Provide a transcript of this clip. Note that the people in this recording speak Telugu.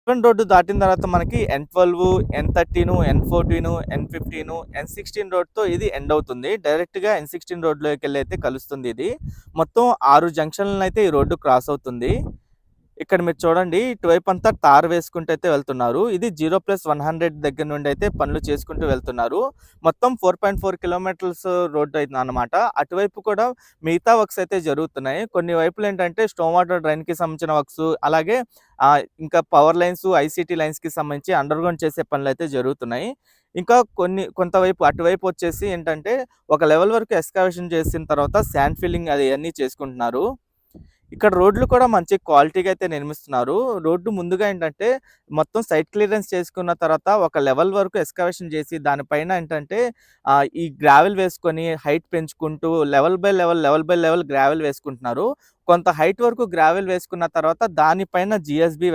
ఎన్ రోడ్డు దాటిన తర్వాత మనకి N12, N13, N14, N15, N16 రోడ్‌తో ఇది ఎండ్ అవుతుంది. డైరెక్ట్‌గా N16 రోడ్‌లోకెళ్ళి అయితే కలుస్తుంది ఇది. మొత్తం 6 జంక్షన్‌లనైతే ఈ రోడ్డు క్రాస్ అవుతుంది. ఇక్కడ మీరు చూడండి ఇటువైపంతా తార్ వేసుకుంటూ అయితే వెళ్తున్నారు. ఇది 0+100 దగ్గర నుండి అయితే పనులు చేసుకుంటూ వెళ్తున్నారు. మొత్తం 4.4 కిలోమీటర్స్ రోడ్ అన్నమాట. అటువైపు కూడా మిగతా వర్క్స్ అయితే జరుగుతున్నాయి. కొన్ని వైపులేంటంటే స్టోమ్ వాటర్ డ్రైన్‌కి సంబంధించిన వర్క్స్, అలాగే ఇంకా పవర్ లైన్స్, ఐసీటీ లైన్స్‌కి సంబంధించి అండర్‌గ్రౌండ్ చేసే పనులైతే జరుగుతున్నాయి. ఇంకా కొంతవైపు అటువైపు వచ్చేసి ఏంటంటే ఒక లెవెల్ వరకు ఎక్స్‌కవేషన్ చేసిన తర్వాత శాండ్ ఫిల్లింగ్ అది అన్నీ చేసుకుంటున్నారు. ఇక్కడ రోడ్లు కూడా మంచి క్వాలిటీగా అయితే నిర్మిస్తున్నారు. రోడ్డు ముందుగా ఏంటంటే మొత్తం సైట్ క్లియరెన్స్ చేసుకున్న తర్వాత ఒక లెవెల్ వరకు ఎక్స్‌కవేషన్ చేసి దానిపైన ఏంటంటే ఈ గ్రావెల్ వేసుకొని హైట్ పెంచుకుంటూ లెవెల్ బై లెవెల్ గ్రావెల్ వేసుకుంటున్నారు. కొంత హైట్ వరకు గ్రావెల్ వేసుకున్న తర్వాత దానిపైన జీఎస్‌బీ